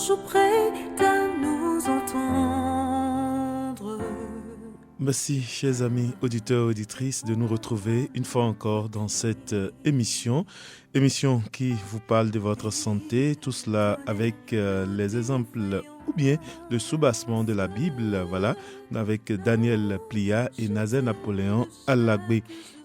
toujours prêt à nous entendre. Merci, chers amis auditeurs et auditrices, de nous retrouver une fois encore dans cette émission qui vous parle de votre santé, tout cela avec les exemples ou bien le soubassement de la Bible, voilà, avec Daniel Plia et Nazaire Napoléon Alagbe.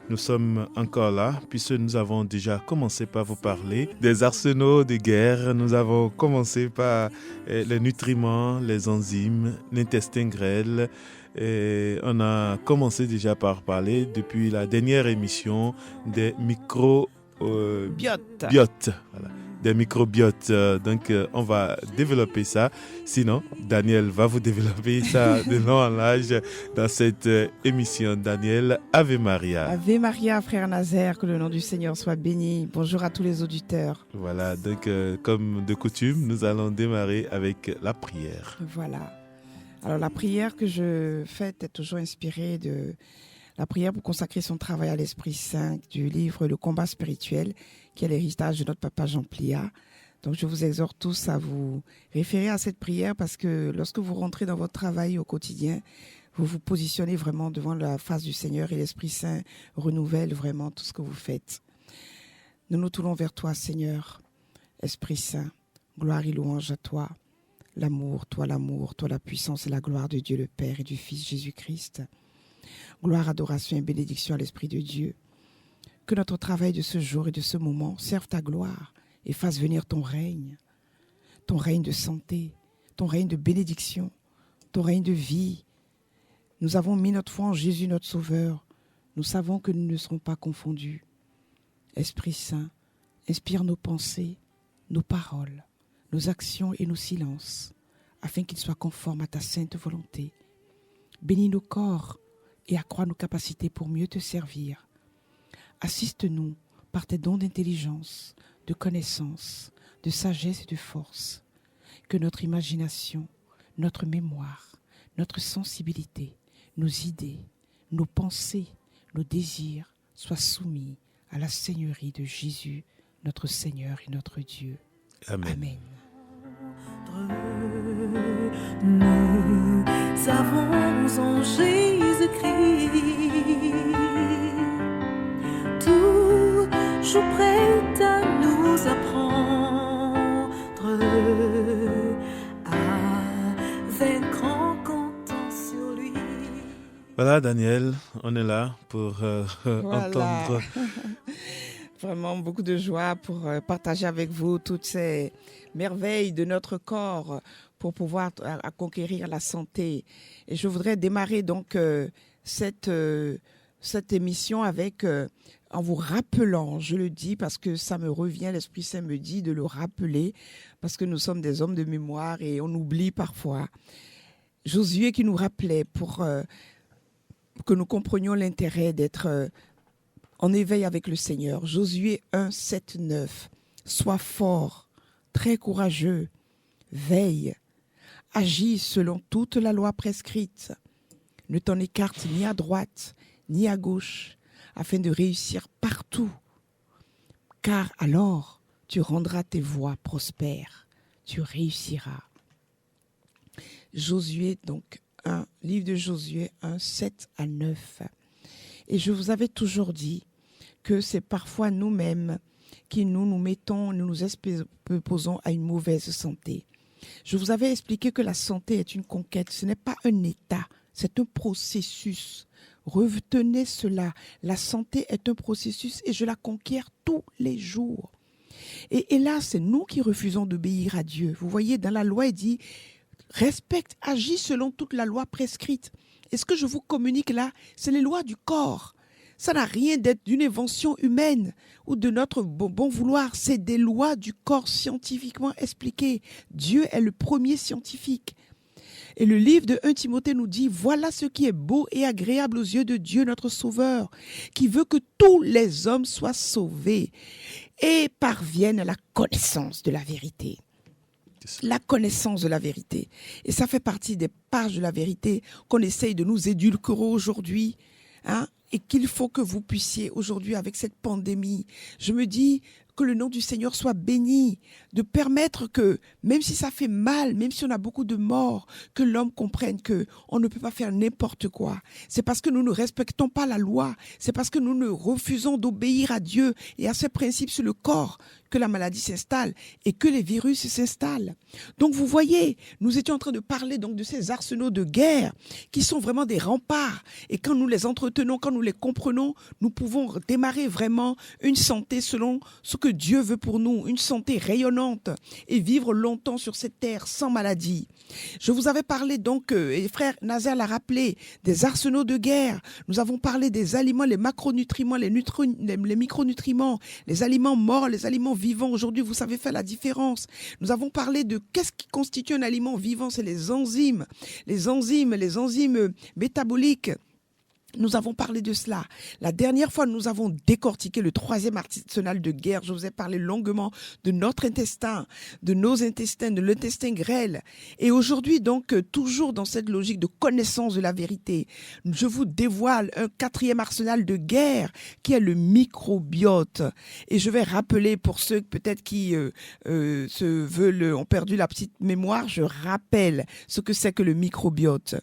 Nous sommes encore là, puisque nous avons déjà commencé par vous parler des arsenaux de guerre. Nous avons commencé par les nutriments, les enzymes, l'intestin grêle. Et on a commencé déjà par parler, depuis la dernière émission, des microbiotes. Voilà. Des microbiotes. Donc, on va développer ça. Sinon, Daniel va vous développer ça de long en large dans cette émission. Daniel, Ave Maria. Ave Maria, frère Nazaire, que le nom du Seigneur soit béni. Bonjour à tous les auditeurs. Voilà, donc comme de coutume, nous allons démarrer avec la prière. Voilà. Alors, la prière que je fais est toujours inspirée de la prière pour consacrer son travail à l'Esprit Saint du livre Le combat spirituel, qui est l'héritage de notre papa Jean Plia. Donc, je vous exhorte tous à vous référer à cette prière parce que lorsque vous rentrez dans votre travail au quotidien, vous vous positionnez vraiment devant la face du Seigneur et l'Esprit Saint renouvelle vraiment tout ce que vous faites. Nous nous tournons vers toi, Seigneur, Esprit Saint, gloire et louange à toi. L'amour, toi la puissance et la gloire de Dieu le Père et du Fils Jésus-Christ. Gloire, adoration et bénédiction à l'Esprit de Dieu. Que notre travail de ce jour et de ce moment serve ta gloire et fasse venir ton règne de santé, ton règne de bénédiction, ton règne de vie. Nous avons mis notre foi en Jésus, notre Sauveur. Nous savons que nous ne serons pas confondus. Esprit Saint, inspire nos pensées, nos paroles, nos actions et nos silences, afin qu'ils soient conformes à ta sainte volonté. Bénis nos corps et accrois nos capacités pour mieux te servir. Assiste-nous par tes dons d'intelligence, de connaissance, de sagesse et de force. Que notre imagination, notre mémoire, notre sensibilité, nos idées, nos pensées, nos désirs soient soumis à la Seigneurie de Jésus, notre Seigneur et notre Dieu. Amen. Amen. Nous avons en Jésus-Christ toujours prêt à nous apprendre à vaincre en comptant sur lui. Voilà, Daniel, on est là pour Voilà. entendre. Vraiment beaucoup de joie pour partager avec vous toutes ces merveilles de notre corps pour pouvoir à conquérir la santé. Et je voudrais démarrer donc cette émission avec en vous rappelant, je le dis parce que ça me revient, l'Esprit Saint me dit de le rappeler parce que nous sommes des hommes de mémoire et on oublie parfois. Josué qui nous rappelait pour que nous comprenions l'intérêt d'être en éveil avec le Seigneur. Josué 1, 7, 9. Sois fort, très courageux, veille, agis selon toute la loi prescrite. Ne t'en écarte ni à droite, ni à gauche, afin de réussir partout. Car alors, tu rendras tes voies prospères, tu réussiras. Josué, donc, livre de Josué 1, 7 à 9. Et je vous avais toujours dit que c'est parfois nous-mêmes qui nous exposons à une mauvaise santé. Je vous avais expliqué que la santé est une conquête, ce n'est pas un état, c'est un processus. Retenez cela, la santé est un processus et je la conquiers tous les jours. Et là, c'est nous qui refusons d'obéir à Dieu. Vous voyez, dans la loi, il dit, respecte, agis selon toute la loi prescrite. Et ce que je vous communique là, c'est les lois du corps. Ça n'a rien d'être d'une invention humaine ou de notre bon vouloir. C'est des lois du corps scientifiquement expliquées. Dieu est le premier scientifique. Et le livre de 1 Timothée nous dit, voilà ce qui est beau et agréable aux yeux de Dieu, notre Sauveur, qui veut que tous les hommes soient sauvés et parviennent à la connaissance de la vérité. La connaissance de la vérité. Et ça fait partie des pages de la vérité qu'on essaye de nous édulcorer aujourd'hui, et qu'il faut que vous puissiez aujourd'hui avec cette pandémie. Je me dis, Que le nom du Seigneur soit béni. De permettre que, même si ça fait mal, même si on a beaucoup de morts, que l'homme comprenne que on ne peut pas faire n'importe quoi. C'est parce que nous ne respectons pas la loi. C'est parce que nous ne refusons d'obéir à Dieu et à ses principes sur le corps que la maladie s'installe et que les virus s'installent. Donc vous voyez, nous étions en train de parler donc de ces arsenaux de guerre qui sont vraiment des remparts. Et quand nous les entretenons, quand nous les comprenons, nous pouvons démarrer vraiment une santé selon ce que Dieu veut pour nous, une santé rayonnante et vivre longtemps sur cette terre sans maladie. Je vous avais parlé donc, et frère Nazaire l'a rappelé, des arsenaux de guerre. Nous avons parlé des aliments, les macronutriments, les micronutriments, les aliments morts, les aliments vivants. Aujourd'hui, vous savez faire la différence. Nous avons parlé de qu'est-ce qui constitue un aliment vivant, c'est les enzymes métaboliques. Nous avons parlé de cela. La dernière fois, nous avons décortiqué le 3e arsenal de guerre. Je vous ai parlé longuement de notre intestin, de nos intestins, de l'intestin grêle. Et aujourd'hui, donc, toujours dans cette logique de connaissance de la vérité, je vous dévoile un 4e arsenal de guerre qui est le microbiote. Et je vais rappeler pour ceux peut-être qui ont perdu la petite mémoire, je rappelle ce que c'est que le microbiote.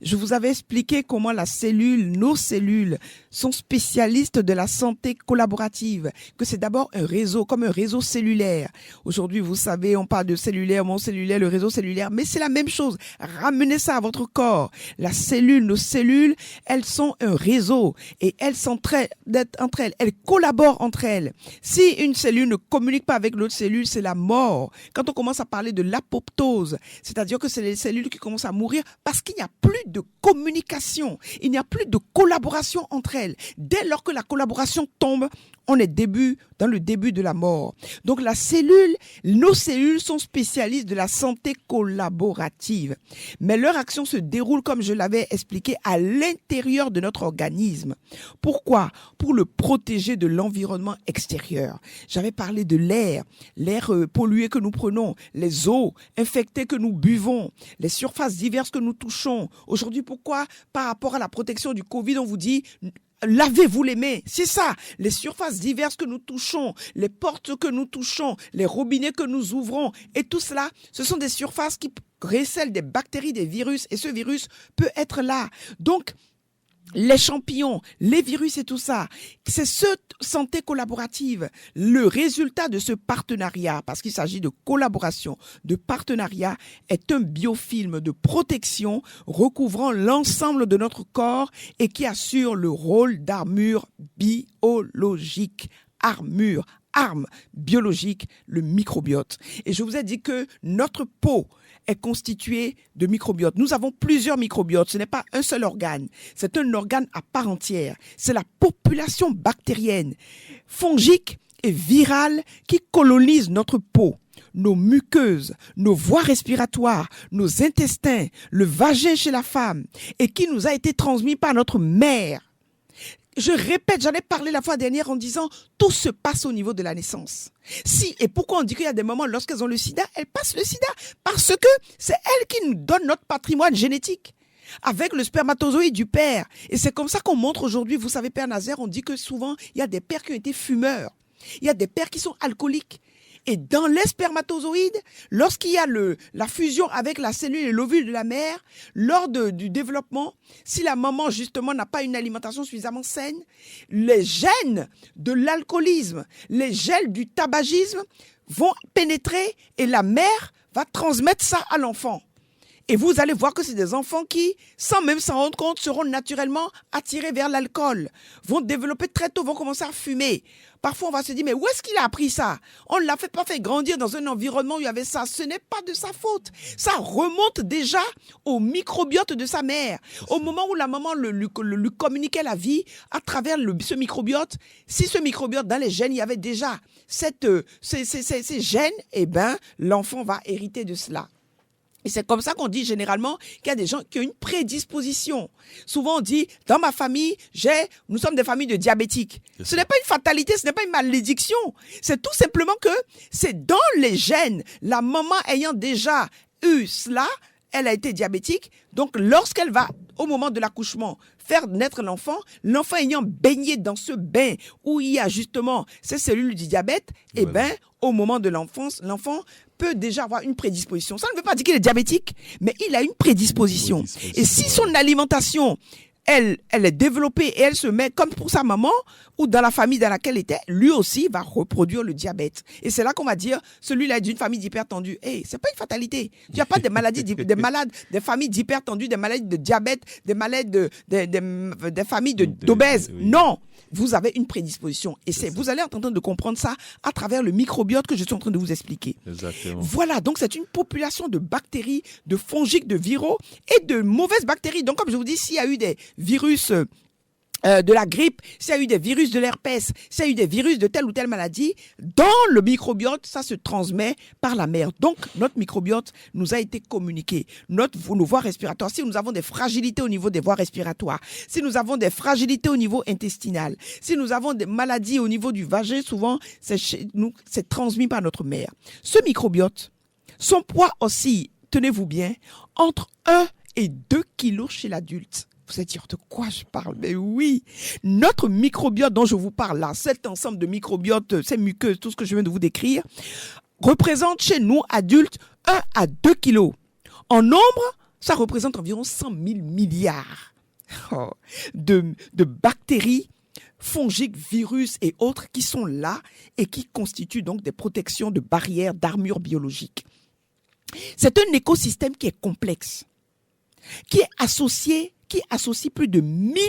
Je vous avais expliqué comment nos cellules sont spécialistes de la santé collaborative, que c'est d'abord un réseau, comme un réseau cellulaire. Aujourd'hui, vous savez, on parle de cellulaire, mon cellulaire, le réseau cellulaire, mais c'est la même chose. Ramenez ça à votre corps. Nos cellules, elles sont un réseau et elles s'entraident entre elles, elles collaborent entre elles. Si une cellule ne communique pas avec l'autre cellule, c'est la mort. Quand on commence à parler de l'apoptose, c'est-à-dire que c'est les cellules qui commencent à mourir parce qu'il n'y a plus de communication, il n'y a plus de collaboration entre elles. Dès lors que la collaboration tombe, on est dans le début de la mort. Donc nos cellules sont spécialistes de la santé collaborative. Mais leur action se déroule, comme je l'avais expliqué, à l'intérieur de notre organisme. Pourquoi ? Pour le protéger de l'environnement extérieur. J'avais parlé de l'air pollué que nous prenons, les eaux infectées que nous buvons, les surfaces diverses que nous touchons. Aujourd'hui, pourquoi, par rapport à la protection du Covid, on vous dit lavez-vous les mains, c'est ça. Les surfaces diverses que nous touchons, les portes que nous touchons, les robinets que nous ouvrons, et tout cela, ce sont des surfaces qui recèlent des bactéries, des virus, et ce virus peut être là. Donc, les champignons, les virus et tout ça, c'est cette santé collaborative, le résultat de ce partenariat, parce qu'il s'agit de collaboration, de partenariat, est un biofilm de protection recouvrant l'ensemble de notre corps et qui assure le rôle d'armure biologique. Arme biologique, le microbiote. Et je vous ai dit que notre peau est constituée de microbiotes. Nous avons plusieurs microbiotes. Ce n'est pas un seul organe. C'est un organe à part entière. C'est la population bactérienne, fongique et virale qui colonise notre peau, nos muqueuses, nos voies respiratoires, nos intestins, le vagin chez la femme et qui nous a été transmis par notre mère. Je répète, j'en ai parlé la fois dernière en disant tout se passe au niveau de la naissance. Et pourquoi on dit qu'il y a des moments lorsqu'elles ont le sida, elles passent le sida? Parce que c'est elles qui nous donnent notre patrimoine génétique avec le spermatozoïde du père. Et c'est comme ça qu'on montre aujourd'hui, vous savez, Père Nazaire, on dit que souvent, il y a des pères qui ont été fumeurs. Il y a des pères qui sont alcooliques. Et dans les spermatozoïdes, lorsqu'il y a la fusion avec la cellule et l'ovule de la mère, lors du développement, si la maman justement n'a pas une alimentation suffisamment saine, les gènes de l'alcoolisme, les gènes du tabagisme vont pénétrer et la mère va transmettre ça à l'enfant. Et vous allez voir que c'est des enfants qui, sans même s'en rendre compte, seront naturellement attirés vers l'alcool, vont développer très tôt, vont commencer à fumer. Parfois, on va se dire, mais où est-ce qu'il a appris ça? On ne l'a pas fait grandir dans un environnement où il y avait ça. Ce n'est pas de sa faute. Ça remonte déjà au microbiote de sa mère. Au moment où la maman lui communiquait la vie à travers ce microbiote, si ce microbiote, dans les gènes, il y avait déjà ces gènes, eh ben, l'enfant va hériter de cela. Et c'est comme ça qu'on dit généralement qu'il y a des gens qui ont une prédisposition. Souvent on dit, dans ma famille, nous sommes des familles de diabétiques. Ce n'est pas une fatalité, ce n'est pas une malédiction. C'est tout simplement que c'est dans les gènes. La maman ayant déjà eu cela, elle a été diabétique. Donc lorsqu'elle va, au moment de l'accouchement, faire naître l'enfant ayant baigné dans ce bain où il y a justement ces cellules du diabète, eh Voilà. bien, au moment de l'enfance, l'enfant peut déjà avoir une prédisposition. Ça ne veut pas dire qu'il est diabétique, mais il a une prédisposition. Et si son alimentation, elle est développée et elle se met comme pour sa maman ou dans la famille dans laquelle elle était, lui aussi va reproduire le diabète. Et c'est là qu'on va dire, celui-là est d'une famille d'hypertendus. Hey, c'est pas une fatalité. Il n'y a pas des maladies, des malades, des familles d'hypertendus, des maladies de diabète, des malades des familles d'obèses. Oui. Non! Vous avez une prédisposition. Et C'est ça. vous allez être en train de comprendre ça à travers le microbiote que je suis en train de vous expliquer. Exactement. Voilà, donc c'est une population de bactéries, de fongiques, de viraux et de mauvaises bactéries. Donc comme je vous dis, s'il y a eu des virus de la grippe, s'il y a eu des virus de l'herpès, s'il y a eu des virus de telle ou telle maladie, dans le microbiote, ça se transmet par la mer. Donc notre microbiote nous a été communiqué. Nos voies respiratoires, si nous avons des fragilités au niveau des voies respiratoires, si nous avons des fragilités au niveau intestinal, si nous avons des maladies au niveau du vagin, souvent c'est transmis par notre mère. Ce microbiote, son poids oscille, tenez-vous bien, entre 1 et 2 kilos chez l'adulte. Vous allez dire de quoi je parle? Mais oui, notre microbiote dont je vous parle là, cet ensemble de microbiotes, ces muqueuses, tout ce que je viens de vous décrire, représente chez nous adultes 1 à 2 kilos. En nombre, ça représente environ 100 000 milliards de bactéries, fongiques, virus et autres qui sont là et qui constituent donc des protections de barrières, d'armure biologique. C'est un écosystème qui est complexe, qui associe plus de 1000,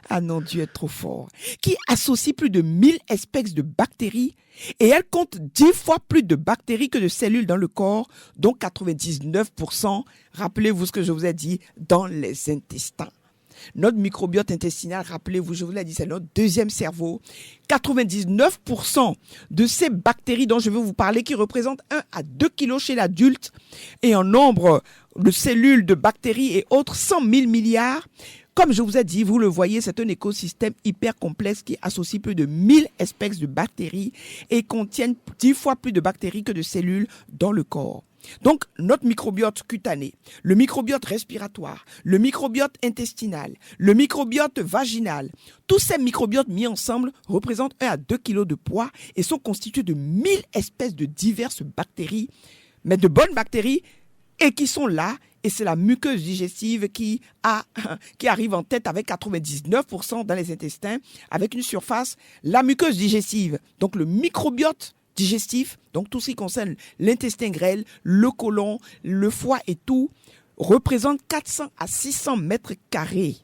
ah non, Dieu est trop fort, qui associe plus de 1000 espèces de bactéries et elle compte 10 fois plus de bactéries que de cellules dans le corps, dont 99%, rappelez-vous ce que je vous ai dit, dans les intestins. Notre microbiote intestinal, rappelez-vous, je vous l'ai dit, c'est notre deuxième cerveau. 99% de ces bactéries dont je vais vous parler, qui représentent 1 à 2 kilos chez l'adulte, et en nombre de cellules, de bactéries et autres, 100 000 milliards. Comme je vous ai dit, vous le voyez, c'est un écosystème hyper complexe qui associe plus de 1000 espèces de bactéries et contiennent 10 fois plus de bactéries que de cellules dans le corps. Donc, notre microbiote cutané, le microbiote respiratoire, le microbiote intestinal, le microbiote vaginal, tous ces microbiotes mis ensemble représentent 1 à 2 kilos de poids et sont constitués de 1000 espèces de diverses bactéries, mais de bonnes bactéries, et qui sont là, et c'est la muqueuse digestive qui arrive en tête avec 99% dans les intestins, avec une surface, la muqueuse digestive, donc le microbiote digestif, donc tout ce qui concerne l'intestin grêle, le côlon, le foie et tout, représente 400 à 600 mètres carrés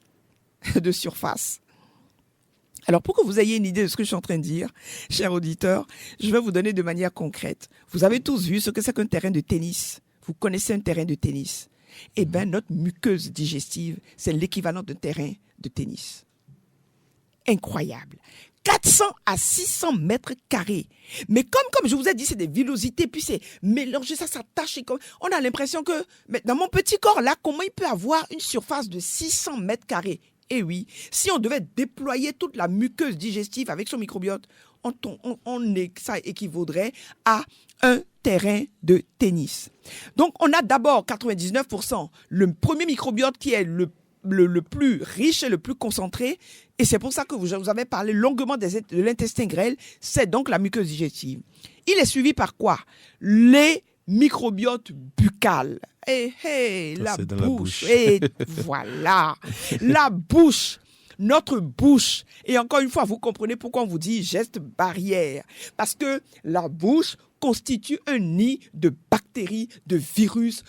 de surface. Alors, pour que vous ayez une idée de ce que je suis en train de dire, chers auditeurs, je vais vous donner de manière concrète. Vous avez tous vu ce que c'est qu'un terrain de tennis. Vous connaissez un terrain de tennis. Eh bien, notre muqueuse digestive, c'est l'équivalent d'un terrain de tennis. Incroyable. 400 à 600 mètres carrés. Mais comme je vous ai dit, c'est des villosités, puis c'est mélangé, ça s'attache. On a l'impression que, mais dans mon petit corps, là, comment il peut avoir une surface de 600 mètres carrés? Eh oui, si on devait déployer toute la muqueuse digestive avec son microbiote, ça équivaudrait à un terrain de tennis. Donc, on a d'abord 99%, le premier microbiote qui est le plus riche et le plus concentré, et c'est pour ça que je vous avais parlé longuement de l'intestin grêle, c'est donc la muqueuse digestive. Il est suivi par quoi? Les microbiotes buccales. La bouche. Et voilà, la bouche. Notre bouche, et encore une fois, vous comprenez pourquoi on vous dit geste barrière. Parce que la bouche constitue un nid de bactéries, de virus,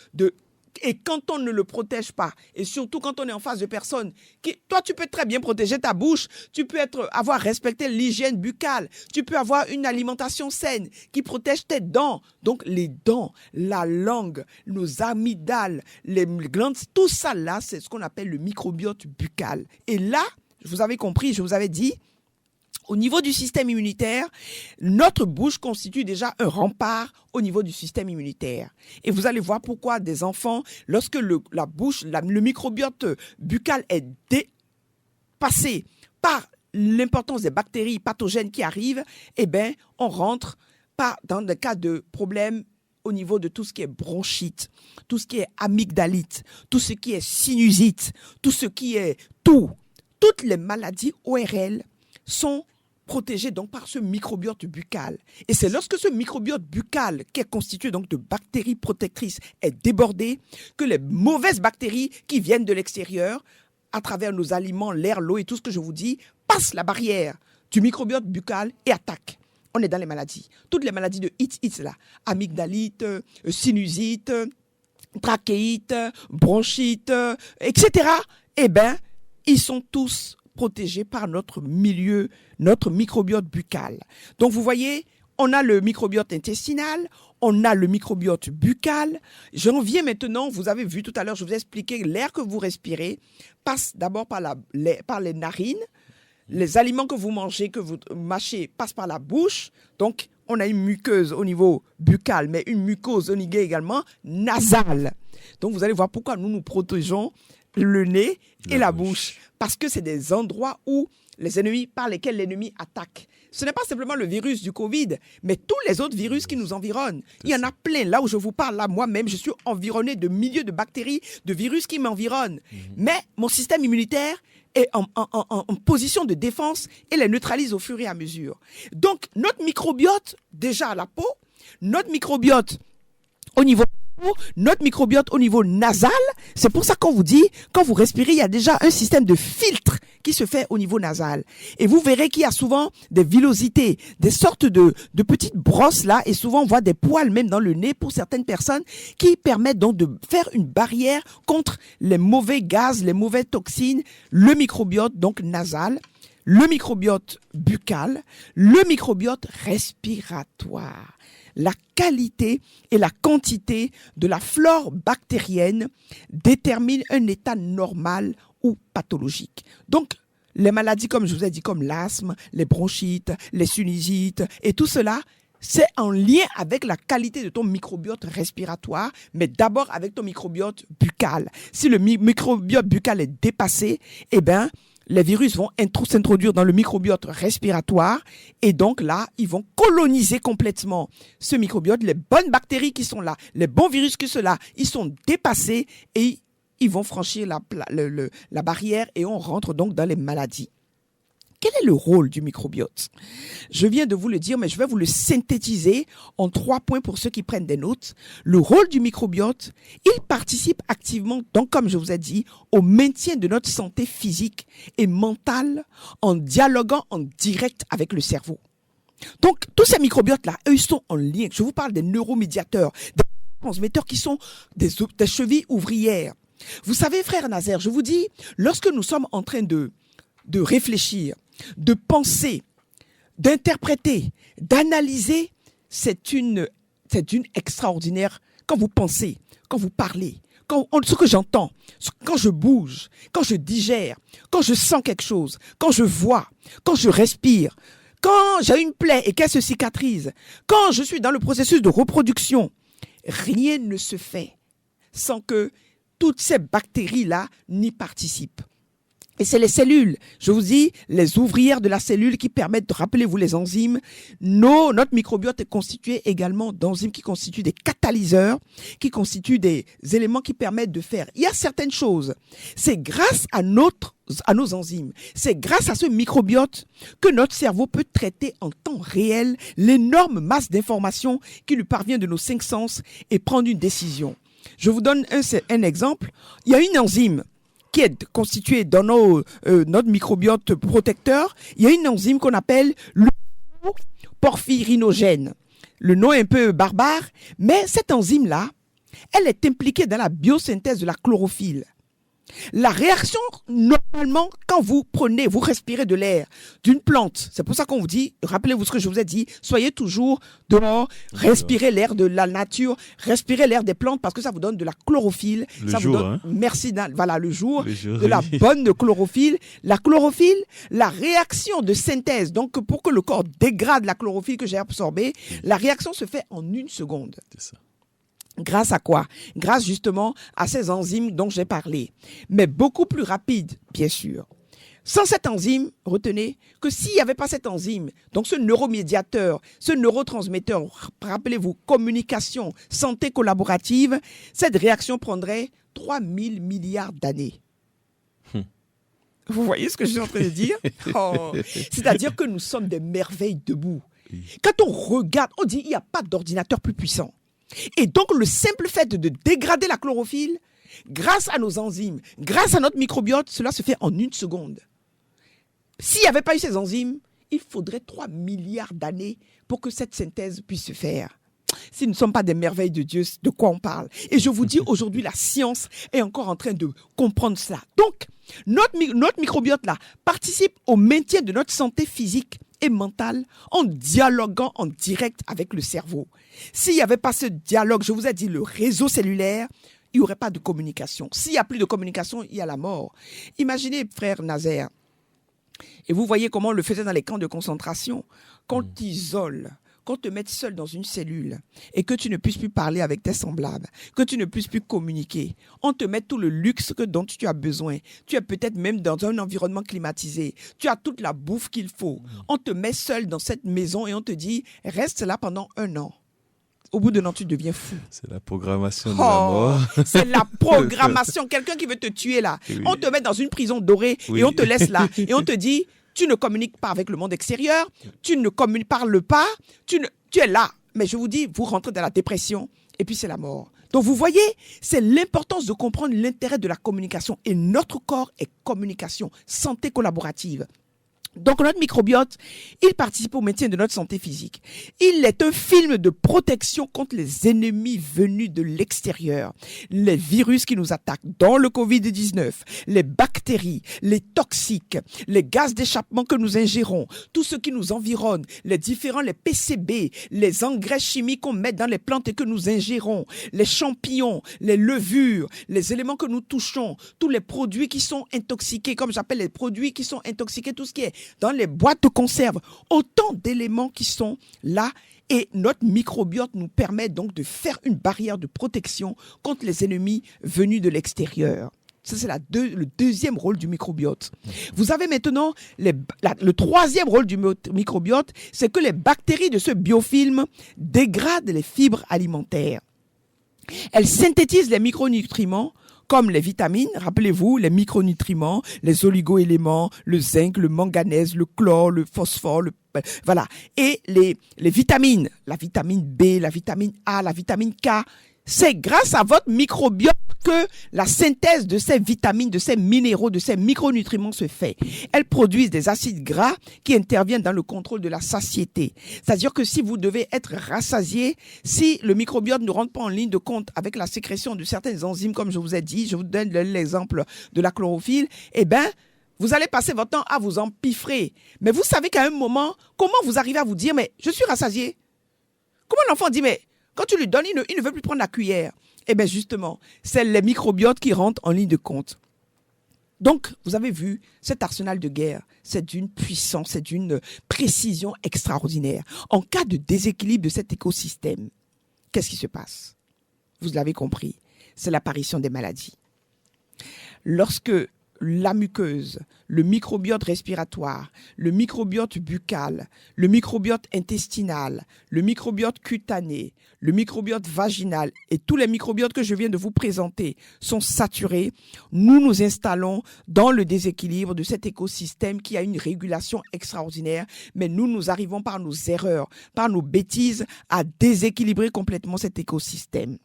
et quand on ne le protège pas, et surtout quand on est en face de personnes toi, tu peux très bien protéger ta bouche, tu peux avoir respecté l'hygiène buccale, tu peux avoir une alimentation saine qui protège tes dents. Donc, les dents, la langue, nos amygdales, les glandes, tout ça là, c'est ce qu'on appelle le microbiote buccal. Et là, vous avez compris, je vous avais dit, au niveau du système immunitaire, notre bouche constitue déjà un rempart au niveau du système immunitaire. Et vous allez voir pourquoi des enfants, lorsque le microbiote buccal est dépassé par l'importance des bactéries pathogènes qui arrivent, eh bien, on rentre pas dans des cas de problèmes au niveau de tout ce qui est bronchite, tout ce qui est amygdalite, tout ce qui est sinusite, tout ce qui est toutes les maladies ORL sont protégées donc par ce microbiote buccal. Et c'est lorsque ce microbiote buccal, qui est constitué donc de bactéries protectrices, est débordé, que les mauvaises bactéries qui viennent de l'extérieur, à travers nos aliments, l'air, l'eau et tout ce que je vous dis, passent la barrière du microbiote buccal et attaquent. On est dans les maladies. Toutes les maladies de HIT là, amygdalite, sinusite, trachéite, bronchite, etc. Eh bien, ils sont tous protégés par notre milieu, notre microbiote buccal. Donc, vous voyez, on a le microbiote intestinal, on a le microbiote buccal. J'en viens maintenant, vous avez vu tout à l'heure, je vous ai expliqué, l'air que vous respirez passe d'abord par les narines. Les aliments que vous mangez, que vous mâchez, passent par la bouche. Donc, on a une muqueuse au niveau buccal, mais une muqueuse au niveau également nasale. Donc, vous allez voir pourquoi nous protégeons le nez et la bouche. Parce que c'est des endroits où par lesquels l'ennemi attaque. Ce n'est pas simplement le virus du Covid, mais tous les autres virus qui nous environnent. Il y en a plein. Là où je vous parle, là, moi-même, je suis environné de milliers de bactéries, de virus qui m'environnent. Mais mon système immunitaire est en position de défense et les neutralise au fur et à mesure. Donc, notre microbiote, déjà à la peau, notre microbiote au niveau notre microbiote au niveau nasal, c'est pour ça qu'on vous dit, quand vous respirez, il y a déjà un système de filtre qui se fait au niveau nasal. Et vous verrez qu'il y a souvent des villosités, des sortes de petites brosses là, et souvent on voit des poils même dans le nez pour certaines personnes qui permettent donc de faire une barrière contre les mauvais gaz, les mauvaises toxines, le microbiote donc nasal, le microbiote buccal, le microbiote respiratoire. La qualité et la quantité de la flore bactérienne déterminent un état normal ou pathologique. Donc, les maladies, comme je vous ai dit, comme l'asthme, les bronchites, les sinusites et tout cela, c'est en lien avec la qualité de ton microbiote respiratoire, mais d'abord avec ton microbiote buccal. Si le microbiote buccal est dépassé, eh bien, les virus vont s'introduire dans le microbiote respiratoire et donc là, ils vont coloniser complètement ce microbiote. Les bonnes bactéries qui sont là, les bons virus qui sont là, ils sont dépassés et ils vont franchir la barrière et on rentre donc dans les maladies. Quel est le rôle du microbiote? Je viens de vous le dire, mais je vais vous le synthétiser en 3 points pour ceux qui prennent des notes. Le rôle du microbiote, il participe activement, donc comme je vous ai dit, au maintien de notre santé physique et mentale en dialoguant en direct avec le cerveau. Donc, tous ces microbiotes-là, eux, ils sont en lien. Je vous parle des neuromédiateurs, des transmetteurs qui sont des chevilles ouvrières. Vous savez, frère Nazaire, je vous dis, lorsque nous sommes en train de réfléchir, de penser, d'interpréter, d'analyser, c'est une extraordinaire. Quand vous pensez, quand vous parlez, ce que j'entends, quand je bouge, quand je digère, quand je sens quelque chose, quand je vois, quand je respire, quand j'ai une plaie et qu'elle se cicatrise, quand je suis dans le processus de reproduction, rien ne se fait sans que toutes ces bactéries-là n'y participent. Et c'est les cellules, je vous dis, les ouvrières de la cellule qui permettent, rappelez-vous les enzymes. Notre microbiote est constitué également d'enzymes qui constituent des catalyseurs, qui constituent des éléments qui permettent de faire. Il y a certaines choses. C'est grâce à nos enzymes, c'est grâce à ce microbiote que notre cerveau peut traiter en temps réel l'énorme masse d'informations qui lui parvient de nos 5 sens et prendre une décision. Je vous donne un exemple. Il y a une enzyme qui est constituée dans notre microbiote protecteur. Il y a une enzyme qu'on appelle le porphyrinogène. Le nom est un peu barbare, mais cette enzyme-là, elle est impliquée dans la biosynthèse de la chlorophylle. La réaction, normalement, quand vous respirez de l'air d'une plante, c'est pour ça qu'on vous dit, rappelez-vous ce que je vous ai dit, soyez toujours dehors, respirez l'air de la nature, respirez l'air des plantes parce que ça vous donne de la chlorophylle. Le jour, merci, voilà, le jour de la bonne chlorophylle. La chlorophylle, la réaction de synthèse, donc pour que le corps dégrade la chlorophylle que j'ai absorbée, la réaction se fait en 1 seconde. C'est ça. Grâce à quoi? Grâce justement à ces enzymes dont j'ai parlé. Mais beaucoup plus rapide, bien sûr. Sans cette enzyme, retenez que s'il n'y avait pas cette enzyme, donc ce neuromédiateur, ce neurotransmetteur, rappelez-vous, communication, santé collaborative, cette réaction prendrait 3000 milliards d'années. Vous voyez ce que je suis en train de dire? C'est-à-dire que nous sommes des merveilles debout. Quand on regarde, on dit qu'il n'y a pas d'ordinateur plus puissant. Et donc, le simple fait de dégrader la chlorophylle, grâce à nos enzymes, grâce à notre microbiote, cela se fait en 1 seconde. S'il n'y avait pas eu ces enzymes, il faudrait 3 milliards d'années pour que cette synthèse puisse se faire. Si nous ne sommes pas des merveilles de Dieu, de quoi on parle? Et je vous dis, aujourd'hui, la science est encore en train de comprendre cela. Donc, notre microbiote là participe au maintien de notre santé physique et mentale en dialoguant en direct avec le cerveau. S'il n'y avait pas ce dialogue, je vous ai dit, le réseau cellulaire, il n'y aurait pas de communication. S'il n'y a plus de communication, il y a la mort. Imaginez, frère Nazaire, et vous voyez comment on le faisait dans les camps de concentration, qu'on t'isole, qu'on te mette seul dans une cellule et que tu ne puisses plus parler avec tes semblables, que tu ne puisses plus communiquer. On te met tout le luxe dont tu as besoin. Tu es peut-être même dans un environnement climatisé. Tu as toute la bouffe qu'il faut. On te met seul dans cette maison et on te dit « reste là pendant 1 an ». Au bout d'un an, tu deviens fou. C'est la programmation de la mort. C'est la programmation. Quelqu'un qui veut te tuer là. Oui. On te met dans une prison dorée et on te laisse là. Et on te dit, tu ne communiques pas avec le monde extérieur, tu ne parles pas, tu es là. Mais je vous dis, vous rentrez dans la dépression et puis c'est la mort. Donc vous voyez, c'est l'importance de comprendre l'intérêt de la communication. Et notre corps est communication, santé collaborative. Donc notre microbiote, il participe au maintien de notre santé physique. Il est un film de protection contre les ennemis venus de l'extérieur. Les virus qui nous attaquent, dont le Covid-19, les bactéries, les toxiques, les gaz d'échappement que nous ingérons, tout ce qui nous environne, les PCB, les engrais chimiques qu'on met dans les plantes et que nous ingérons, les champignons, les levures, les éléments que nous touchons, tous les produits qui sont intoxiqués, comme j'appelle les produits qui sont intoxiqués, tout ce qui est dans les boîtes de conserve, autant d'éléments qui sont là et notre microbiote nous permet donc de faire une barrière de protection contre les ennemis venus de l'extérieur. Ça, c'est le deuxième rôle du microbiote. Vous avez maintenant le troisième rôle du microbiote, c'est que les bactéries de ce biofilm dégradent les fibres alimentaires. Elles synthétisent les micronutriments comme les vitamines, rappelez-vous, les micronutriments, les oligo-éléments, le zinc, le manganèse, le chlore, le phosphore, voilà. Et les vitamines, la vitamine B, la vitamine A, la vitamine K, c'est grâce à votre microbiote que la synthèse de ces vitamines, de ces minéraux, de ces micronutriments se fait. Elles produisent des acides gras qui interviennent dans le contrôle de la satiété. C'est-à-dire que si vous devez être rassasié, si le microbiote ne rentre pas en ligne de compte avec la sécrétion de certaines enzymes, comme je vous ai dit, je vous donne l'exemple de la chlorophylle, eh bien, vous allez passer votre temps à vous empiffrer. Mais vous savez qu'à un moment, comment vous arrivez à vous dire, mais je suis rassasié? Comment l'enfant dit, mais quand tu lui donnes, il ne veut plus prendre la cuillère. Eh bien justement, c'est les microbiotes qui rentrent en ligne de compte. Donc, vous avez vu, cet arsenal de guerre, c'est d'une puissance, c'est d'une précision extraordinaire. En cas de déséquilibre de cet écosystème, qu'est-ce qui se passe? Vous l'avez compris, c'est l'apparition des maladies. Lorsque la muqueuse, le microbiote respiratoire, le microbiote buccal, le microbiote intestinal, le microbiote cutané, le microbiote vaginal et tous les microbiotes que je viens de vous présenter sont saturés, nous nous installons dans le déséquilibre de cet écosystème qui a une régulation extraordinaire, mais nous arrivons par nos erreurs, par nos bêtises à déséquilibrer complètement cet écosystème.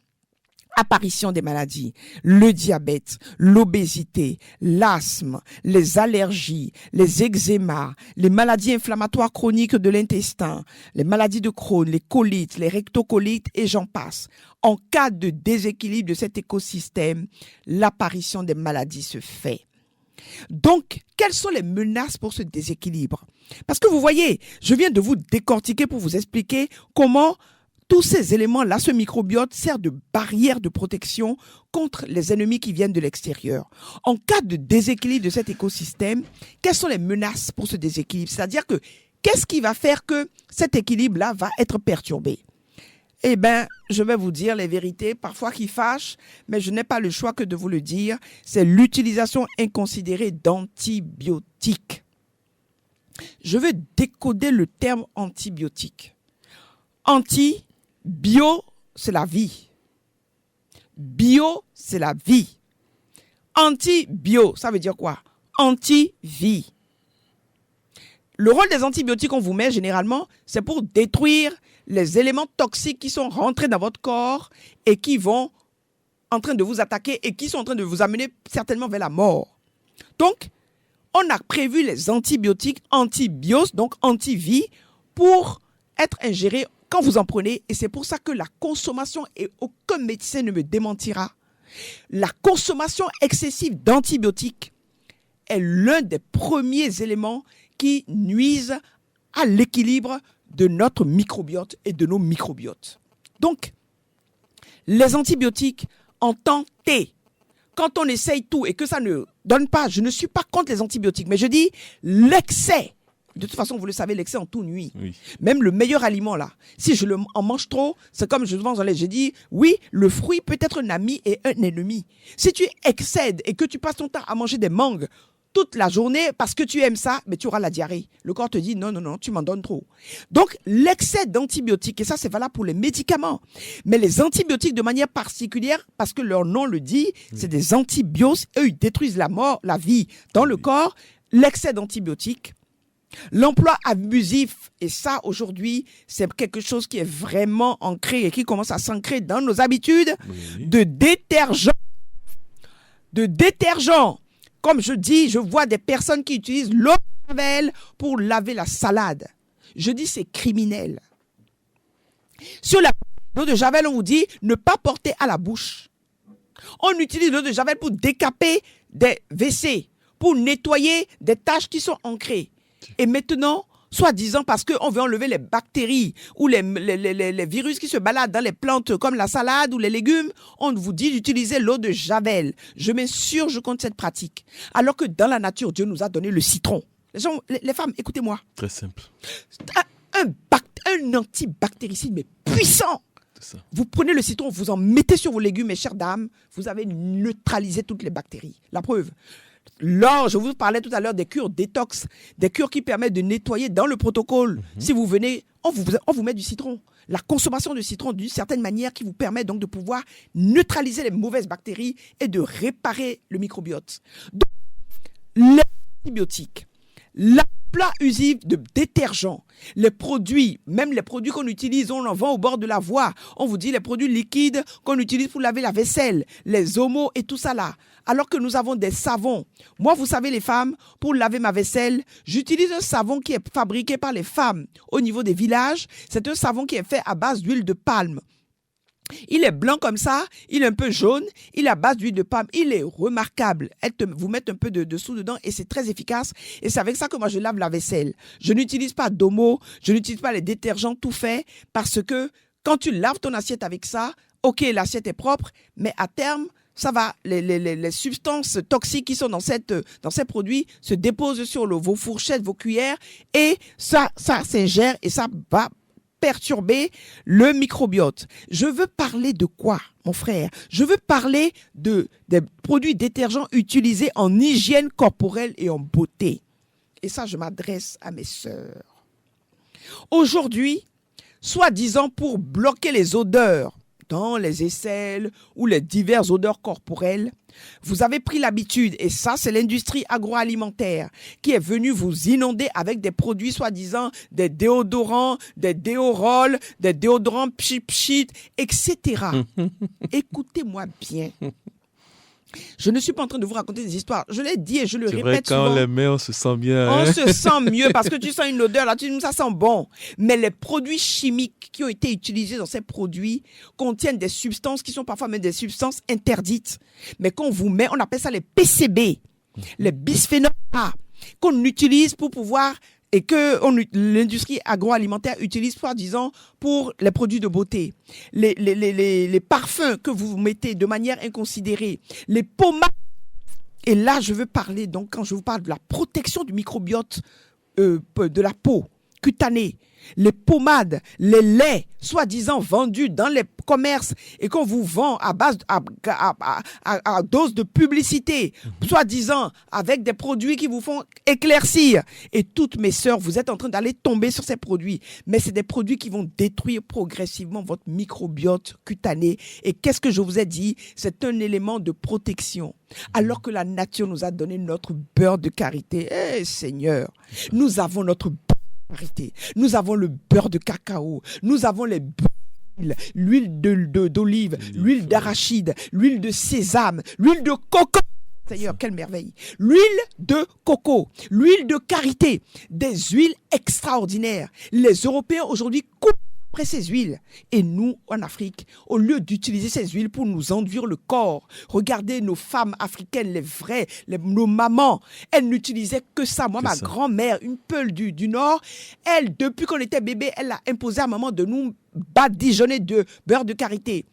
Apparition des maladies, le diabète, l'obésité, l'asthme, les allergies, les eczémas, les maladies inflammatoires chroniques de l'intestin, les maladies de Crohn, les colites, les rectocolites et j'en passe. En cas de déséquilibre de cet écosystème, l'apparition des maladies se fait. Donc, quelles sont les menaces pour ce déséquilibre? Parce que vous voyez, je viens de vous décortiquer pour vous expliquer comment tous ces éléments-là, ce microbiote sert de barrière de protection contre les ennemis qui viennent de l'extérieur. En cas de déséquilibre de cet écosystème, quelles sont les menaces pour ce déséquilibre? C'est-à-dire que qu'est-ce qui va faire que cet équilibre-là va être perturbé? Eh bien, je vais vous dire les vérités, parfois qui fâchent, mais je n'ai pas le choix que de vous le dire. C'est l'utilisation inconsidérée d'antibiotiques. Je veux décoder le terme antibiotique. Bio, c'est la vie. Bio, c'est la vie. Antibio, ça veut dire quoi? Anti-vie. Le rôle des antibiotiques qu'on vous met généralement, c'est pour détruire les éléments toxiques qui sont rentrés dans votre corps et qui vont en train de vous attaquer et qui sont en train de vous amener certainement vers la mort. Donc, on a prévu les antibiotiques antibios, donc anti-vie, pour être ingérés quand vous en prenez. Et c'est pour ça que la consommation, et aucun médecin ne me démentira, la consommation excessive d'antibiotiques est l'un des premiers éléments qui nuisent à l'équilibre de notre microbiote et de nos microbiotes. Donc, les antibiotiques en temps T, quand on essaye tout et que ça ne donne pas, je ne suis pas contre les antibiotiques, mais je dis l'excès. De toute façon, vous le savez, l'excès en tout nuit. Oui. Même le meilleur aliment, là, si je en mange trop, c'est comme je mange en lait. J'ai dit, oui, le fruit peut être un ami et un ennemi. Si tu excèdes et que tu passes ton temps à manger des mangues toute la journée parce que tu aimes ça, mais tu auras la diarrhée. Le corps te dit, non, non, non, tu m'en donnes trop. Donc, l'excès d'antibiotiques, et ça, c'est valable pour les médicaments. Mais les antibiotiques, de manière particulière, parce que leur nom le dit, c'est des antibios. Eux, ils détruisent la vie dans le corps. L'excès d'antibiotiques, l'emploi abusif, et ça, aujourd'hui, c'est quelque chose qui est vraiment ancré et qui commence à s'ancrer dans nos habitudes, de détergents. Comme je dis, je vois des personnes qui utilisent l'eau de Javel pour laver la salade. Je dis c'est criminel. Sur l'eau de Javel, on vous dit ne pas porter à la bouche. On utilise l'eau de Javel pour décaper des WC, pour nettoyer des taches qui sont ancrées. Et maintenant, soi-disant parce qu'on veut enlever les bactéries ou les virus qui se baladent dans les plantes comme la salade ou les légumes, on vous dit d'utiliser l'eau de Javel. Je m'insurge contre cette pratique. Alors que dans la nature, Dieu nous a donné le citron. Les femmes, écoutez-moi. Très simple. Un antibactéricide, mais puissant. C'est ça. Vous prenez le citron, vous en mettez sur vos légumes, mes chères dames, vous avez neutralisé toutes les bactéries. La preuve. Je vous parlais tout à l'heure des cures détox, des cures qui permettent de nettoyer dans le protocole. Si vous venez, on vous met du citron. La consommation de citron, d'une certaine manière, qui vous permet donc de pouvoir neutraliser les mauvaises bactéries et de réparer le microbiote. Donc, les antibiotiques, l'emploi usif de détergents, les produits, même les produits qu'on utilise, on en vend au bord de la voie. On vous dit les produits liquides qu'on utilise pour laver la vaisselle, les omos et tout ça là. Alors que nous avons des savons. Moi, vous savez les femmes, pour laver ma vaisselle, j'utilise un savon qui est fabriqué par les femmes au niveau des villages. C'est un savon qui est fait à base d'huile de palme. Il est blanc comme ça, il est un peu jaune, il est à base d'huile de palme, il est remarquable. Vous mettez un peu de dessous dedans et c'est très efficace. Et c'est avec ça que moi je lave la vaisselle. Je n'utilise pas d'omo, je n'utilise pas les détergents tout faits parce que quand tu laves ton assiette avec ça, ok, l'assiette est propre, mais à terme, ça va, les substances toxiques qui sont dans ces produits se déposent sur vos fourchettes, vos cuillères et ça s'ingère et ça va perturber le microbiote. Je veux parler de quoi, mon frère? Je veux parler des produits détergents utilisés en hygiène corporelle et en beauté. Et ça, je m'adresse à mes sœurs. Aujourd'hui, soi-disant pour bloquer les odeurs dans les aisselles ou les diverses odeurs corporelles, vous avez pris l'habitude, et ça c'est l'industrie agroalimentaire qui est venue vous inonder avec des produits soi-disant, des déodorants, des déorols, des déodorants pchit, etc. Écoutez-moi bien. Je ne suis pas en train de vous raconter des histoires. Je l'ai dit et je le répète souvent. C'est vrai, quand on les met, on se sent bien. On se sent mieux parce que tu sens une odeur, là, ça sent bon. Mais les produits chimiques qui ont été utilisés dans ces produits contiennent des substances qui sont parfois même des substances interdites. Mais qu'on vous met, on appelle ça les PCB, les bisphénols A, qu'on utilise pour pouvoir et que l'industrie agroalimentaire utilise, soi-disant, pour les produits de beauté. Les parfums que vous mettez de manière inconsidérée, les pommades. Et là, je veux parler, donc, quand je vous parle de la protection du microbiote de la peau cutanée, les pommades, les laits, soi-disant vendus dans les commerces et qu'on vous vend à base à dose de publicité, soi-disant avec des produits qui vous font éclaircir. Et toutes mes sœurs, vous êtes en train d'aller tomber sur ces produits. Mais c'est des produits qui vont détruire progressivement votre microbiote cutané. Et qu'est-ce que je vous ai dit? C'est un élément de protection. Alors que la nature nous a donné notre beurre de karité. Eh Seigneur, nous avons notre beurre de karité. Nous avons le beurre de cacao. Nous avons l'huile d'olive, l'huile d'arachide, l'huile de sésame, l'huile de coco. Seigneur, quelle merveille. L'huile de coco, l'huile de karité, des huiles extraordinaires. Les Européens aujourd'hui coupent après ces huiles. Et nous, en Afrique, au lieu d'utiliser ces huiles pour nous enduire le corps, regardez nos femmes africaines, les vraies, nos mamans, elles n'utilisaient que ça. Moi, ma grand-mère, une Peul du Nord, elle, depuis qu'on était bébé, elle a imposé à maman de nous badigeonner de beurre de karité.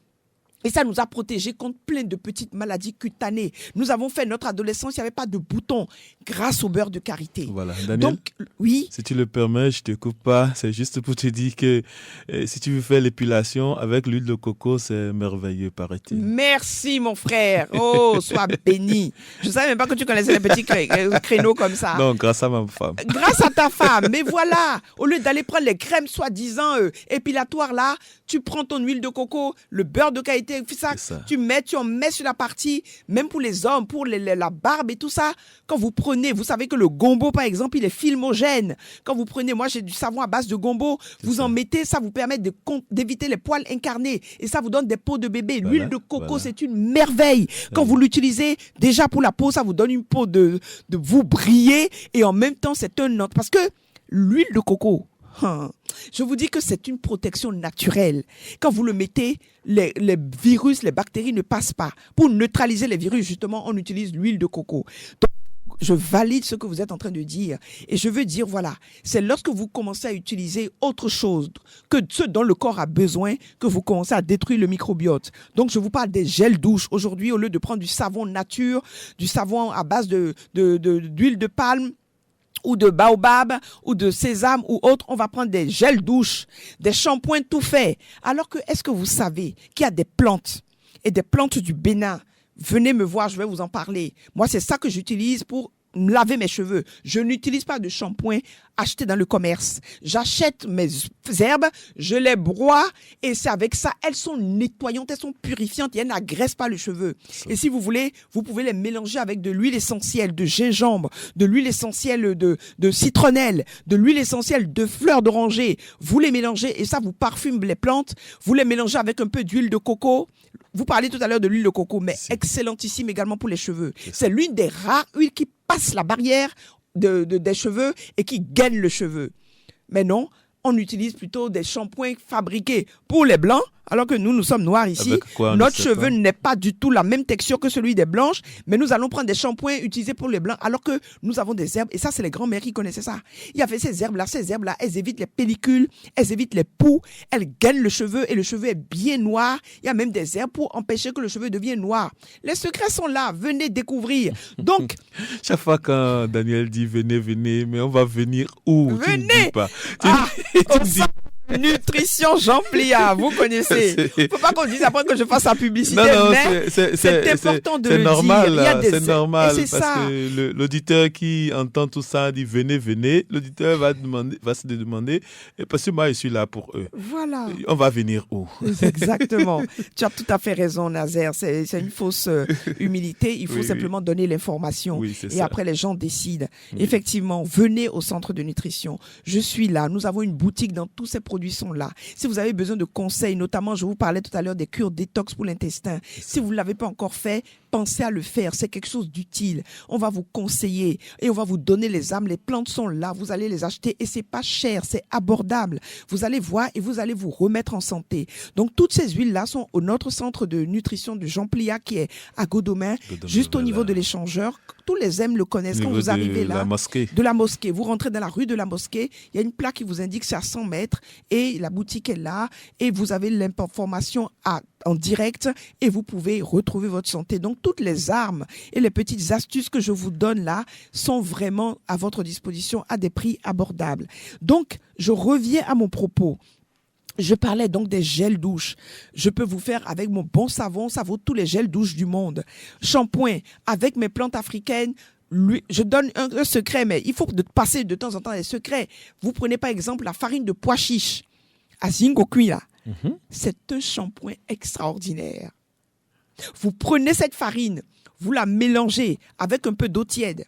Et ça nous a protégés contre plein de petites maladies cutanées. Nous avons fait notre adolescence, il n'y avait pas de boutons grâce au beurre de karité. Voilà, Daniel, donc, oui. Si tu le permets, je ne te coupe pas. C'est juste pour te dire que si tu veux faire l'épilation avec l'huile de coco, c'est merveilleux, paraît-il. Merci, mon frère. Oh, sois béni. Je ne savais même pas que tu connaissais les petits créneaux comme ça. Non, grâce à ma femme. Grâce à ta femme. Mais voilà, au lieu d'aller prendre les crèmes soi-disant épilatoires là, tu prends ton huile de coco, le beurre de karité, ça. Tu en mets sur la partie, même pour les hommes, pour la barbe et tout ça. Quand vous prenez, vous savez que le gombo, par exemple, il est filmogène. Quand vous prenez, moi j'ai du savon à base de gombo, vous en mettez, ça vous permet d'éviter les poils incarnés. Et ça vous donne des peaux de bébé. Voilà, l'huile de coco, c'est une merveille. Quand vous l'utilisez, déjà pour la peau, ça vous donne une peau de vous briller. Et en même temps, c'est un autre. Parce que l'huile de coco, je vous dis que c'est une protection naturelle. Quand vous le mettez, les virus, les bactéries ne passent pas. Pour neutraliser les virus, justement, on utilise l'huile de coco. Donc, je valide ce que vous êtes en train de dire. Et je veux dire, voilà, c'est lorsque vous commencez à utiliser autre chose que ce dont le corps a besoin que vous commencez à détruire le microbiote. Donc, je vous parle des gels douche. Aujourd'hui, au lieu de prendre du savon nature, du savon à base d'huile de palme, ou de baobab, ou de sésame, ou autre, on va prendre des gels douche, des shampoings tout faits. Alors que, est-ce que vous savez qu'il y a des plantes, et des plantes du Bénin? Venez me voir, je vais vous en parler. Moi, c'est ça que j'utilise pour laver mes cheveux. Je n'utilise pas de shampoing acheté dans le commerce. J'achète mes herbes, je les broie et c'est avec ça, elles sont nettoyantes, elles sont purifiantes et elles n'agressent pas le cheveu. Et si vous voulez, vous pouvez les mélanger avec de l'huile essentielle de gingembre, de l'huile essentielle de citronnelle, de l'huile essentielle de fleurs d'oranger. Vous les mélangez et ça vous parfume les plantes. Vous les mélangez avec un peu d'huile de coco. Vous parlez tout à l'heure de l'huile de coco, mais excellentissime également pour les cheveux. C'est l'une des rares huiles qui passe la barrière des cheveux et qui gagne le cheveu. Mais non, on utilise plutôt des shampoings fabriqués pour les blancs, alors que nous sommes noirs ici. Notre cheveu n'est pas du tout la même texture que celui des blanches, mais nous allons prendre des shampoings utilisés pour les blancs, alors que nous avons des herbes, et ça, c'est les grands-mères qui connaissaient ça. Il y avait ces herbes-là, elles évitent les pellicules, elles évitent les poux, elles gagnent le cheveu, et le cheveu est bien noir. Il y a même des herbes pour empêcher que le cheveu devienne noir. Les secrets sont là, venez découvrir. Donc, chaque fois quand Daniel dit venez, mais on va venir où? Venez! Tu ne dis pas. Nutrition Jean Pliard, vous connaissez. Il ne faut pas qu'on dise après que je fasse la publicité, non, mais c'est important de le normal, dire. C'est normal, c'est parce ça. que l'auditeur qui entend tout ça dit venez, l'auditeur va se demander, parce que moi je suis là pour eux. Voilà. On va venir où? Exactement. Tu as tout à fait raison, Nazaire. C'est une fausse humilité. Il faut simplement donner l'information. Oui, et après, les gens décident. Oui. Effectivement, venez au centre de nutrition. Je suis là. Nous avons une boutique dans tous ces produits sont là. Si vous avez besoin de conseils, notamment, je vous parlais tout à l'heure des cures détox pour l'intestin. Si vous ne l'avez pas encore fait, pensez à le faire. C'est quelque chose d'utile. On va vous conseiller et on va vous donner les âmes. Les plantes sont là. Vous allez les acheter et c'est pas cher. C'est abordable. Vous allez voir et vous allez vous remettre en santé. Donc, toutes ces huiles-là sont au notre centre de nutrition de Jean Pliard qui est à Godomain, juste au niveau de l'échangeur. Tous les M le connaissent. Quand vous arrivez là, de la mosquée, vous rentrez dans la rue de la mosquée, il y a une plaque qui vous indique c'est à 100 mètres et la boutique est là et vous avez l'information en direct et vous pouvez retrouver votre santé. Donc, toutes les armes et les petites astuces que je vous donne là sont vraiment à votre disposition à des prix abordables. Donc, je reviens à mon propos. Je parlais donc des gels douche. Je peux vous faire avec mon bon savon, ça vaut tous les gels douche du monde. Shampoing, avec mes plantes africaines. Je donne un secret, mais il faut passer de temps en temps les secrets. Vous prenez par exemple la farine de pois chiche, à Zingokui là. C'est un shampoing extraordinaire. Vous prenez cette farine, vous la mélangez avec un peu d'eau tiède.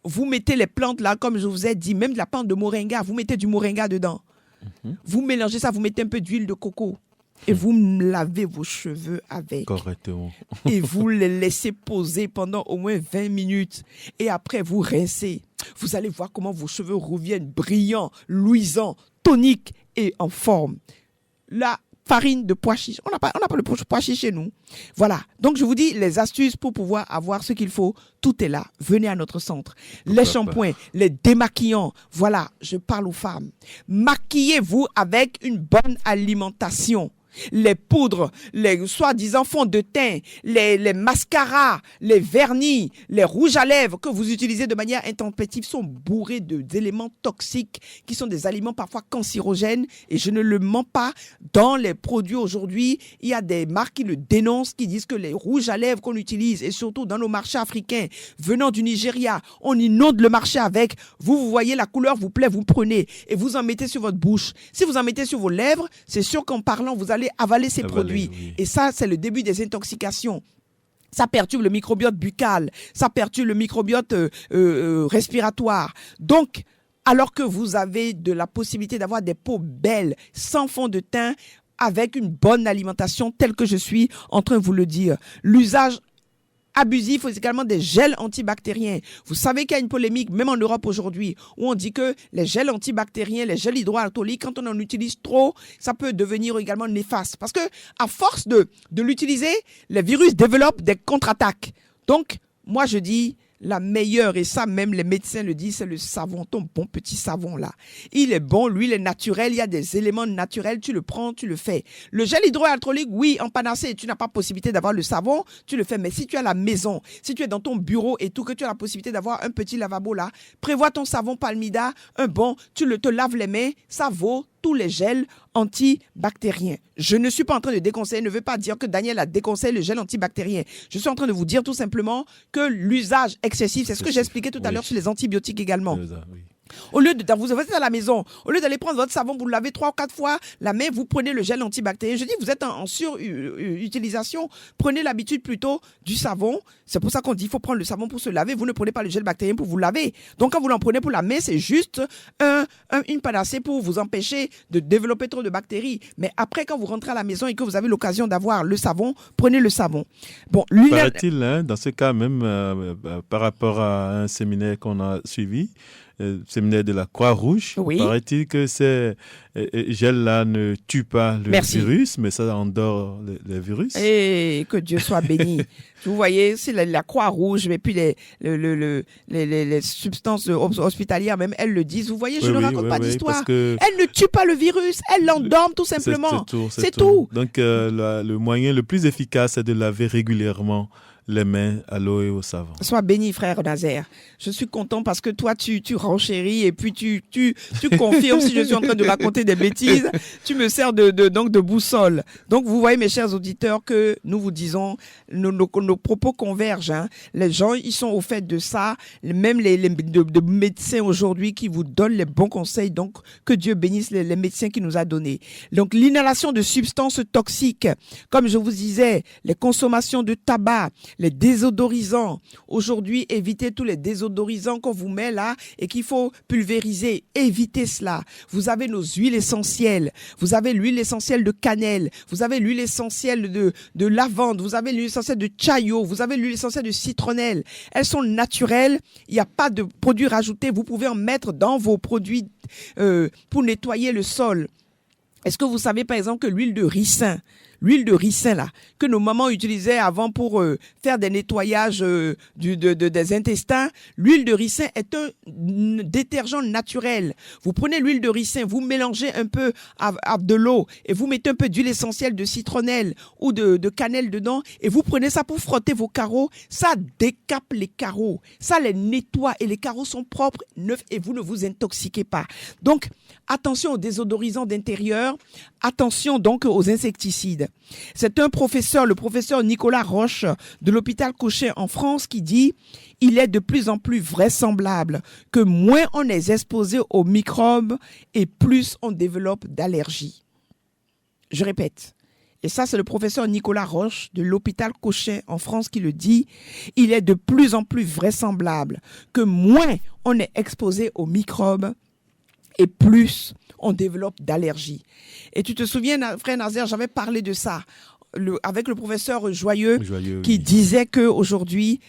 Vous mettez les plantes là, comme je vous ai dit, même de la plante de moringa, vous mettez du moringa dedans. Vous mélangez ça, vous mettez un peu d'huile de coco et vous lavez vos cheveux avec. Correctement. Et vous les laissez poser pendant au moins 20 minutes. Et après, vous rincez. Vous allez voir comment vos cheveux reviennent brillants, luisants, toniques et en forme. La farine de pois chiche. On n'a pas le pois chiche chez nous. Voilà. Donc, je vous dis les astuces pour pouvoir avoir ce qu'il faut. Tout est là. Venez à notre centre. Les shampoings, les démaquillants. Voilà. Je parle aux femmes. Maquillez-vous avec une bonne alimentation. Les poudres, les soi-disant fonds de teint, les mascaras, les vernis, les rouges à lèvres que vous utilisez de manière intempestive sont bourrés d'éléments toxiques qui sont des aliments parfois cancérogènes. Et je ne le mens pas, dans les produits aujourd'hui, il y a des marques qui le dénoncent, qui disent que les rouges à lèvres qu'on utilise, et surtout dans nos marchés africains, venant du Nigeria, on inonde le marché avec. Vous voyez la couleur vous plaît, vous prenez et vous en mettez sur votre bouche. Si vous en mettez sur vos lèvres, c'est sûr qu'en parlant, vous allez avaler ces produits. Oui. Et ça, c'est le début des intoxications. Ça perturbe le microbiote buccal, ça perturbe le microbiote respiratoire. Donc, alors que vous avez de la possibilité d'avoir des peaux belles, sans fond de teint, avec une bonne alimentation, telle que je suis en train de vous le dire, l'usage abusif, également des gels antibactériens. Vous savez qu'il y a une polémique, même en Europe aujourd'hui, où on dit que les gels antibactériens, les gels hydroalcooliques, quand on en utilise trop, ça peut devenir également néfaste. Parce que à force de l'utiliser, les virus développent des contre-attaques. Donc, moi je dis, la meilleure, et ça même les médecins le disent, c'est le savon, ton bon petit savon là. Il est bon, lui il est naturel, il y a des éléments naturels, tu le prends, tu le fais. Le gel hydroalcoolique, oui, en panacée, tu n'as pas possibilité d'avoir le savon, tu le fais. Mais si tu es à la maison, si tu es dans ton bureau et tout, que tu as la possibilité d'avoir un petit lavabo là, prévois ton savon Palmida, un bon, tu te laves les mains, ça vaut tous les gels antibactériens. Je ne suis pas en train de déconseiller, ne veut pas dire que Daniel a déconseillé le gel antibactérien. Je suis en train de vous dire tout simplement que l'usage excessif, c'est ce que j'expliquais tout à l'heure sur les antibiotiques également. Oui. Au lieu de vous êtes à la maison, au lieu d'aller prendre votre savon, vous le lavez 3 ou 4 fois la main, vous prenez le gel antibactérien. Je dis, vous êtes en surutilisation, prenez l'habitude plutôt du savon. C'est pour ça qu'on dit qu'il faut prendre le savon pour se laver. Vous ne prenez pas le gel bactérien pour vous laver. Donc quand vous l'en prenez pour la main, c'est juste une panacée pour vous empêcher de développer trop de bactéries. Mais après, quand vous rentrez à la maison et que vous avez l'occasion d'avoir le savon, prenez le savon. Bon, paraît-il, dans ce cas même, par rapport à un séminaire qu'on a suivi, séminaire de la Croix-Rouge, oui. Paraît-il que ces gels-là ne tuent pas le virus, mais ça endort les virus. Et que Dieu soit béni. Vous voyez, c'est la Croix-Rouge, mais puis les substances hospitalières, même elles le disent. Vous voyez, je ne raconte pas d'histoire. Elles ne tuent pas le virus, elles l'endorment tout simplement. C'est tout. Donc, le moyen le plus efficace, c'est de laver régulièrement les mains à l'eau et au savon. Sois béni, frère Nazaire. Je suis content parce que toi, tu renchéris et puis tu confirmes si je suis en train de raconter des bêtises. Tu me sers donc de boussole. Donc, vous voyez, mes chers auditeurs, que nous vous disons, nos propos convergent. Hein. Les gens, ils sont au fait de ça. Même les médecins aujourd'hui qui vous donnent les bons conseils. Donc, que Dieu bénisse les médecins qui nous a donnés. Donc, l'inhalation de substances toxiques, comme je vous disais, les consommations de tabac, les désodorisants. Aujourd'hui, évitez tous les désodorisants qu'on vous met là et qu'il faut pulvériser. Évitez cela. Vous avez nos huiles essentielles. Vous avez l'huile essentielle de cannelle. Vous avez l'huile essentielle de lavande. Vous avez l'huile essentielle de chayo. Vous avez l'huile essentielle de citronnelle. Elles sont naturelles. Il n'y a pas de produits rajoutés. Vous pouvez en mettre dans vos produits pour nettoyer le sol. Est-ce que vous savez par exemple que l'huile de ricin, l'huile de ricin là, que nos mamans utilisaient avant pour faire des nettoyages des intestins. L'huile de ricin est un détergent naturel. Vous prenez l'huile de ricin, vous mélangez un peu à de l'eau et vous mettez un peu d'huile essentielle de citronnelle ou de cannelle dedans et vous prenez ça pour frotter vos carreaux. Ça décape les carreaux, ça les nettoie et les carreaux sont propres, neufs et vous ne vous intoxiquez pas. Donc, attention aux désodorisants d'intérieur, attention donc aux insecticides. C'est un professeur, le professeur Nicolas Roche de l'hôpital Cochin en France qui dit « Il est de plus en plus vraisemblable que moins on est exposé aux microbes et plus on développe d'allergies. » Je répète. Et ça, c'est le professeur Nicolas Roche de l'hôpital Cochin en France qui le dit. Il est de plus en plus vraisemblable que moins on est exposé aux microbes et plus on développe d'allergies. Et tu te souviens, frère Nazaire, j'avais parlé de ça avec le professeur Joyeux qui disait qu'aujourd'hui,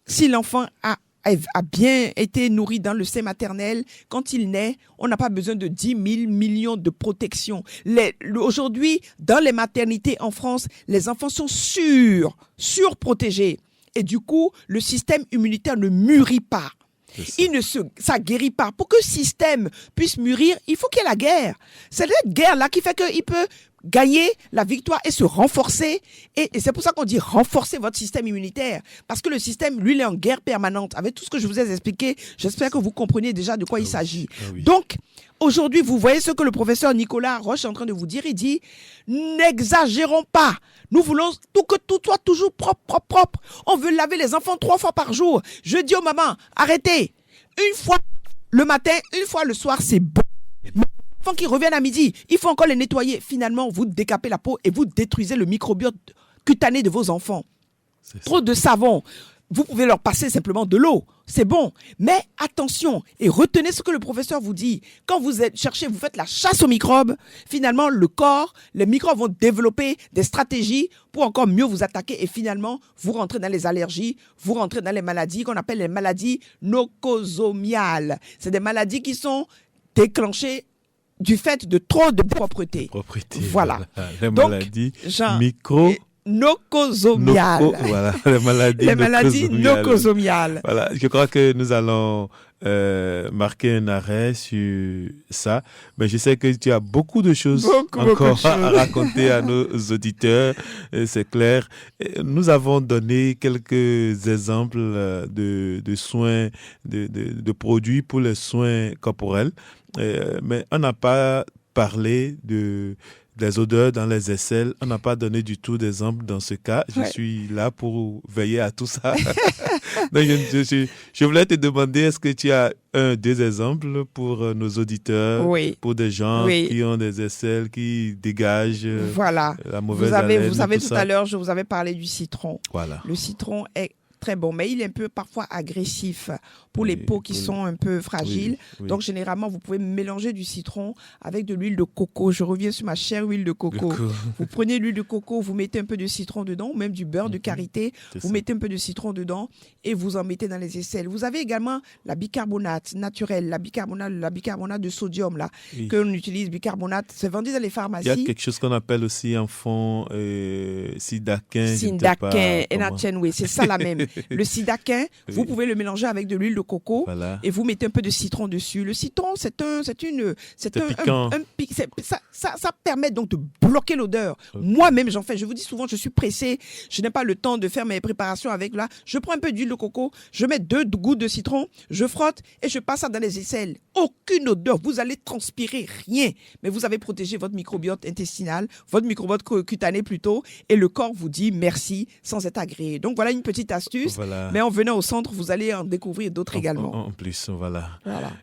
si l'enfant a bien été nourri dans le sein maternel, quand il naît, on n'a pas besoin de 10 000 millions de protections. Aujourd'hui, dans les maternités en France, les enfants sont surprotégés. Et du coup, le système immunitaire ne mûrit pas. Ça guérit pas. Pour que le système puisse mûrir, il faut qu'il y ait la guerre. C'est cette guerre-là qui fait qu'il peut gagner la victoire et se renforcer. Et c'est pour ça qu'on dit renforcer votre système immunitaire. Parce que le système, lui, il est en guerre permanente. Avec tout ce que je vous ai expliqué, j'espère que vous comprenez déjà de quoi il s'agit. Oui. Donc, aujourd'hui, vous voyez ce que le professeur Nicolas Roche est en train de vous dire. Il dit, n'exagérons pas. Nous voulons que tout soit toujours propre. On veut laver les enfants 3 fois par jour. Je dis aux mamans, arrêtez. Une fois le matin, une fois le soir, c'est bon. Mais les enfants qui reviennent à midi, il faut encore les nettoyer. Finalement, vous décapez la peau et vous détruisez le microbiote cutané de vos enfants. Trop de savon. Vous pouvez leur passer simplement de l'eau. C'est bon. Mais attention et retenez ce que le professeur vous dit. Quand vous cherchez, vous faites la chasse aux microbes, finalement, le corps, les microbes vont développer des stratégies pour encore mieux vous attaquer et finalement, vous rentrez dans les allergies, vous rentrez dans les maladies qu'on appelle les maladies nocosomiales. C'est des maladies qui sont déclenchées du fait de trop de propreté. Voilà. Les donc, maladies nocosomiales. Voilà, les maladies nocosomiales. Voilà, je crois que nous allons marquer un arrêt sur ça. Mais je sais que tu as beaucoup de choses à raconter à nos auditeurs, c'est clair. Nous avons donné quelques exemples de soins, de produits pour les soins corporels, mais on n'a pas parlé des odeurs dans les aisselles. On n'a pas donné du tout d'exemple dans ce cas. Je suis là pour veiller à tout ça. Donc, je voulais te demander, est-ce que tu as deux exemples pour nos auditeurs, pour des gens qui ont des aisselles qui dégagent la mauvaise haleine. Vous savez tout à l'heure, je vous avais parlé du citron. Voilà. Le citron est très bon, mais il est un peu parfois agressif pour les peaux qui sont un peu fragiles. Donc, généralement, vous pouvez mélanger du citron avec de l'huile de coco. Je reviens sur ma chère huile de coco. Vous prenez l'huile de coco, vous mettez un peu de citron dedans, ou même du beurre de karité. Vous mettez un peu de citron dedans et vous en mettez dans les aisselles. Vous avez également la bicarbonate naturelle, la bicarbonate de sodium, là, que l'on utilise, bicarbonate. C'est vendu dans les pharmacies. Il y a quelque chose qu'on appelle aussi en fond sidaquin. Oui, c'est ça la même. Le sidaquin, vous pouvez le mélanger avec de l'huile de coco et vous mettez un peu de citron dessus. Le citron, ça permet donc de bloquer l'odeur. Moi-même, j'en fais. Je vous dis souvent, je suis pressée. Je n'ai pas le temps de faire mes préparations avec là. Je prends un peu d'huile de coco, je mets 2 gouttes de citron, je frotte et je passe ça dans les aisselles. Aucune odeur. Vous allez transpirer rien. Mais vous avez protégé votre microbiote intestinal, votre microbiote cutané plutôt, et le corps vous dit merci sans être agréé. Donc voilà une petite astuce. Mais en venant au centre, vous allez en découvrir d'autres également. En plus, voilà.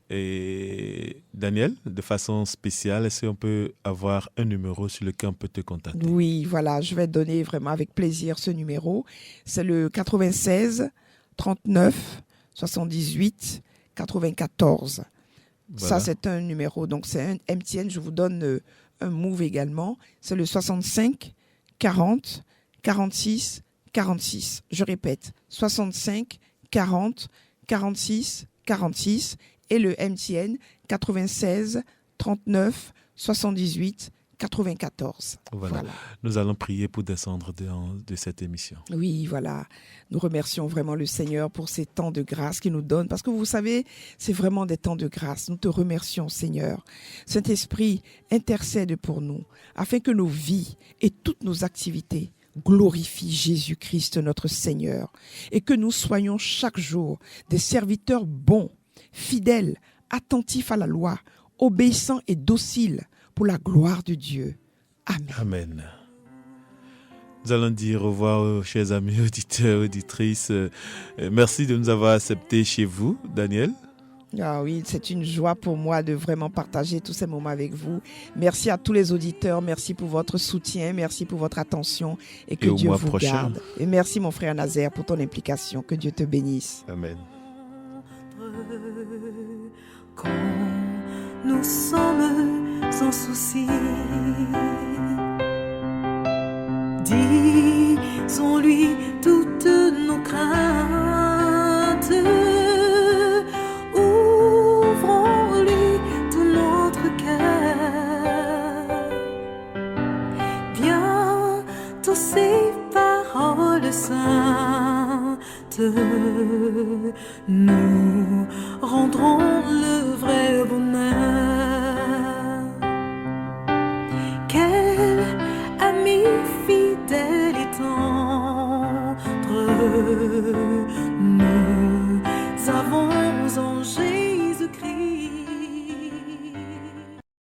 Et Daniel, de façon spéciale, est-ce qu'on peut avoir un numéro sur lequel on peut te contacter? Oui, voilà, je vais donner vraiment avec plaisir ce numéro. C'est le 96 39 78 94. Ça, c'est un numéro. Donc, c'est un MTN. Je vous donne un Move également. C'est le 65 40 46 46. Je répète, 65 40 46 46 et le MTN 96 39 78 94. Voilà. Nous allons prier pour descendre de cette émission. Oui, voilà. Nous remercions vraiment le Seigneur pour ces temps de grâce qu'il nous donne. Parce que vous savez, c'est vraiment des temps de grâce. Nous te remercions, Seigneur. Saint-Esprit, intercède pour nous, afin que nos vies et toutes nos activités glorifient Jésus-Christ, notre Seigneur. Et que nous soyons chaque jour des serviteurs bons, fidèles, attentifs à la loi, obéissants et dociles pour la gloire de Dieu. Amen. Amen. Nous allons dire au revoir, chers amis auditeurs, auditrices. Merci de nous avoir acceptés chez vous, Daniel. Ah oui, c'est une joie pour moi de vraiment partager tous ces moments avec vous. Merci à tous les auditeurs, merci pour votre soutien, merci pour votre attention et que Dieu vous garde. Et merci mon frère Nazaire pour ton implication. Que Dieu te bénisse. Amen. Quand nous sommes sans souci, disons-lui toutes nos craintes, ouvrons-lui tout notre cœur. Bientôt ces paroles saintes nous rendront le vrai bonheur. Quel ami fidèle et tendre